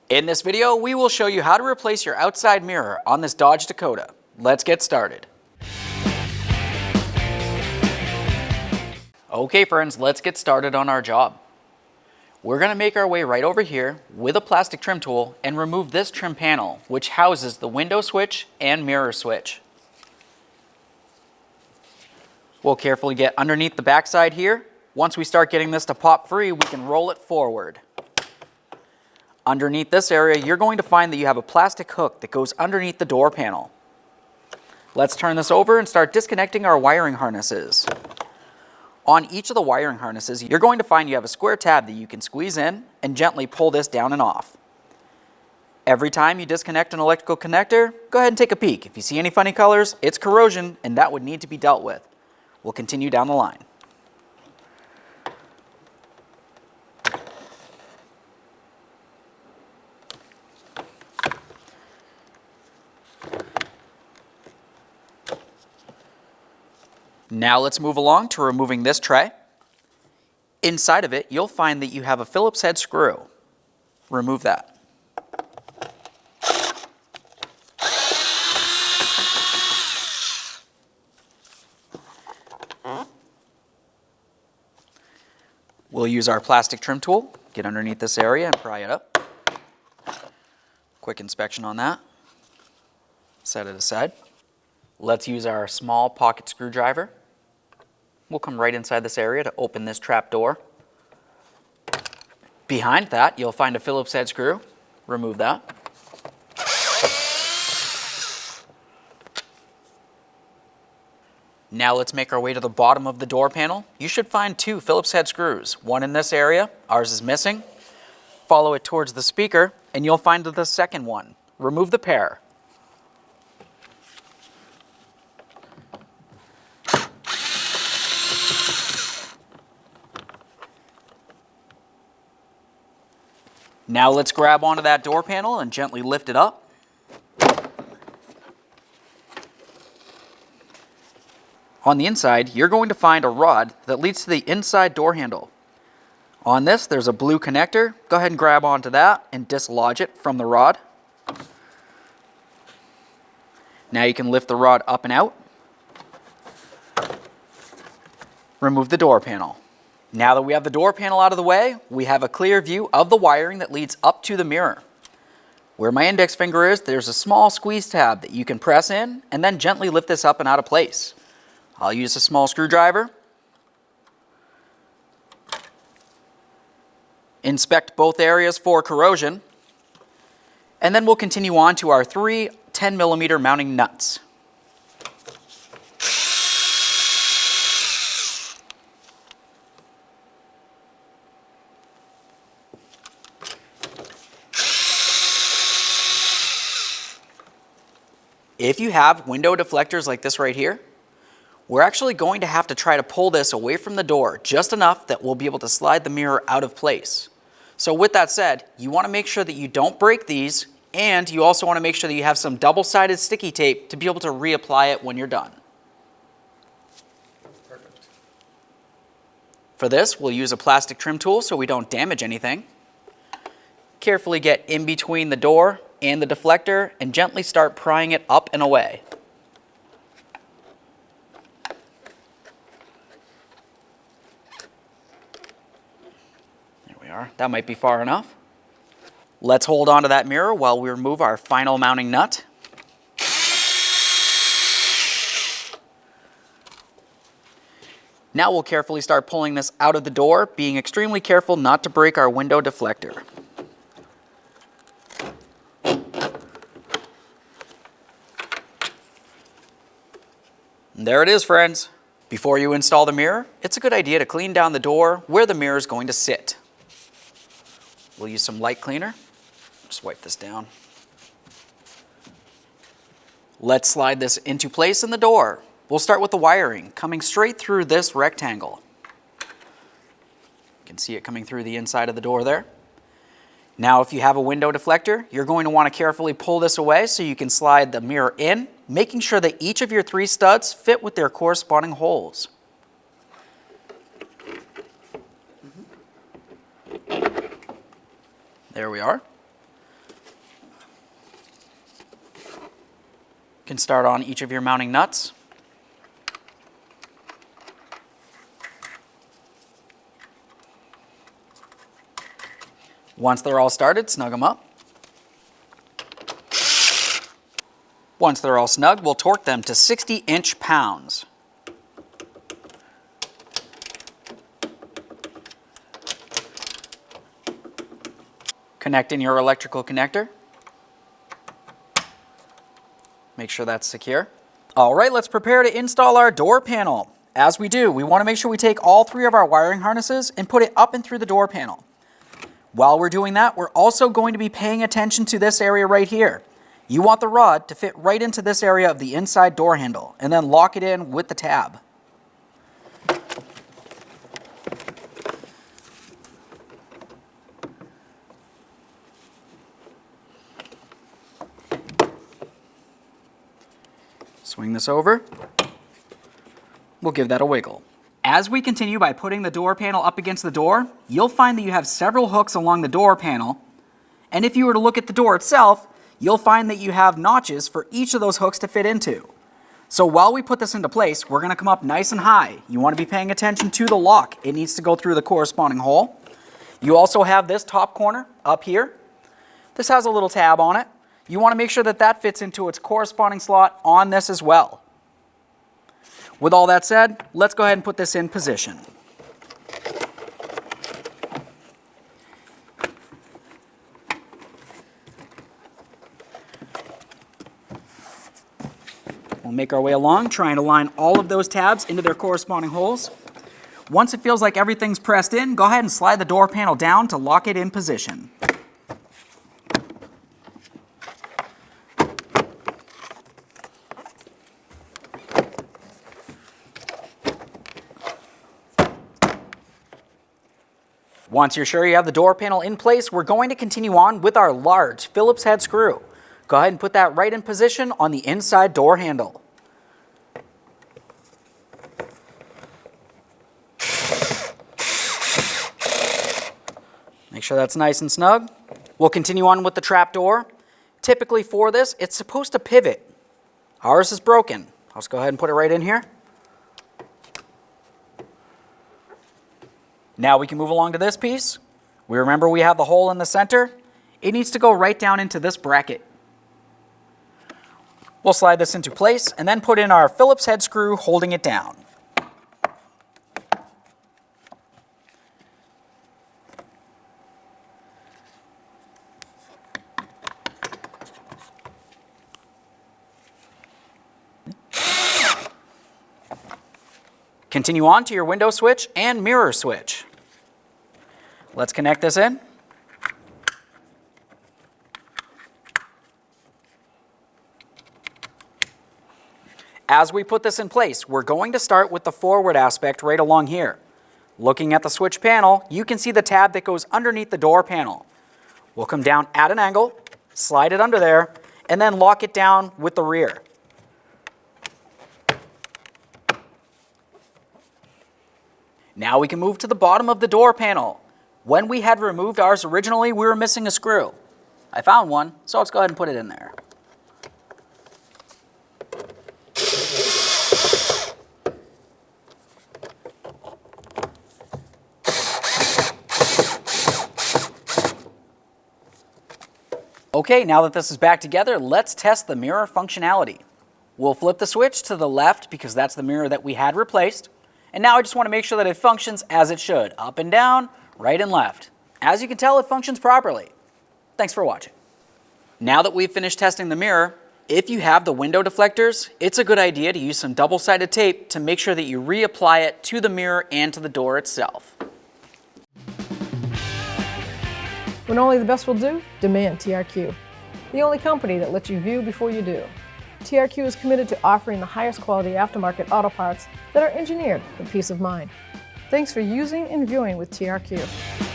In this video, we will show you how to replace your outside mirror on this Dodge Dakota. Let's get started. Okay friends, let's get started on our job. We're going to make our way right over here with a plastic trim tool and remove this trim panel, which houses the window switch and mirror switch. We'll carefully get underneath the backside here. Once we start getting this to pop free, we can roll it forward. Underneath this area, you're going to find that you have a plastic hook that goes underneath the door panel. Let's turn this over and start disconnecting our wiring harnesses. On each of the wiring harnesses, you're going to find you have a square tab that you can squeeze in and gently pull this down and off. Every time you disconnect an electrical connector, go ahead and take a peek. If you see any funny colors, it's corrosion and that would need to be dealt with. We'll continue down the line. Now let's move along to removing this tray. Inside of it, you'll find that you have a Phillips head screw. Remove that. We'll use our plastic trim tool, get underneath this area and pry it up. Quick inspection on that. Set it aside. Let's use our small pocket screwdriver. We'll come right inside this area to open this trap door. Behind that, you'll find a Phillips head screw. Remove that. Now let's make our way to the bottom of the door panel. You should find two Phillips head screws. One in this area, ours is missing. Follow it towards the speaker, and you'll find the second one. Remove the pair. Now let's grab onto that door panel and gently lift it up. On the inside, you're going to find a rod that leads to the inside door handle. On this, there's a blue connector. Go ahead and grab onto that and dislodge it from the rod. Now you can lift the rod up and out. Remove the door panel. Now that we have the door panel out of the way, we have a clear view of the wiring that leads up to the mirror. Where my index finger is, there's a small squeeze tab that you can press in and then gently lift this up and out of place. I'll use a small screwdriver. Inspect both areas for corrosion. And then we'll continue on to our three 10mm mounting nuts. If you have window deflectors like this right here, we're actually going to have to try to pull this away from the door just enough that we'll be able to slide the mirror out of place. So with that said, you want to make sure that you don't break these, and you also want to make sure that you have some double-sided sticky tape to be able to reapply it when you're done. Perfect. For this, we'll use a plastic trim tool so we don't damage anything. Carefully get in between the door and the deflector and gently start prying it up and away. There we are. That might be far enough. Let's hold on to that mirror while we remove our final mounting nut. Now we'll carefully start pulling this out of the door, being extremely careful not to break our window deflector. There it is, friends. Before you install the mirror, it's a good idea to clean down the door where the mirror is going to sit. We'll use some light cleaner. Just wipe this down. Let's slide this into place in the door. We'll start with the wiring coming straight through this rectangle. You can see it coming through the inside of the door there. Now, if you have a window deflector, you're going to want to carefully pull this away so you can slide the mirror in, making sure that each of your three studs fit with their corresponding holes. There we are. can start on each of your mounting nuts. Once they're all started, snug them up. Once they're all snug, we'll torque them to 60 inch-pounds. Connect in your electrical connector. Make sure that's secure. All right, let's prepare to install our door panel. As we do, we want to make sure we take all 3 of our wiring harnesses and put it up and through the door panel. While we're doing that, we're also going to be paying attention to this area right here. You want the rod to fit right into this area of the inside door handle and then lock it in with the tab. Swing this over. We'll give that a wiggle. As we continue by putting the door panel up against the door, you'll find that you have several hooks along the door panel. And if you were to look at the door itself, you'll find that you have notches for each of those hooks to fit into. So while we put this into place, we're going to come up nice and high. You want to be paying attention to the lock. It needs to go through the corresponding hole. You also have this top corner up here. This has a little tab on it. You want to make sure that that fits into its corresponding slot on this as well. With all that said, let's go ahead and put this in position. We'll make our way along, trying to line all of those tabs into their corresponding holes. Once it feels like everything's pressed in, go ahead and slide the door panel down to lock it in position. Once you're sure you have the door panel in place, we're going to continue on with our large Phillips head screw. Go ahead and put that right in position on the inside door handle. Make sure that's nice and snug. We'll continue on with the trap door. Typically for this, it's supposed to pivot. Ours is broken. I'll just go ahead and put it right in here. Now we can move along to this piece. We remember we have the hole in the center. It needs to go right down into this bracket. We'll slide this into place and then put in our Phillips head screw holding it down. Continue on to your window switch and mirror switch. Let's connect this in. As we put this in place, we're going to start with the forward aspect right along here. Looking at the switch panel, you can see the tab that goes underneath the door panel. We'll come down at an angle, slide it under there, and then lock it down with the rear. Now we can move to the bottom of the door panel. When we had removed ours originally, we were missing a screw. I found one, so let's go ahead and put it in there. Okay, now that this is back together, let's test the mirror functionality. We'll flip the switch to the left because that's the mirror that we had replaced. And now I just want to make sure that it functions as it should, up and down, right and left. As you can tell, it functions properly. Thanks for watching. Now that we've finished testing the mirror, if you have the window deflectors, it's a good idea to use some double-sided tape to make sure that you reapply it to the mirror and to the door itself. When only the best will do, demand TRQ. The only company that lets you view before you do. TRQ is committed to offering the highest quality aftermarket auto parts that are engineered for peace of mind. Thanks for using and viewing with TRQ.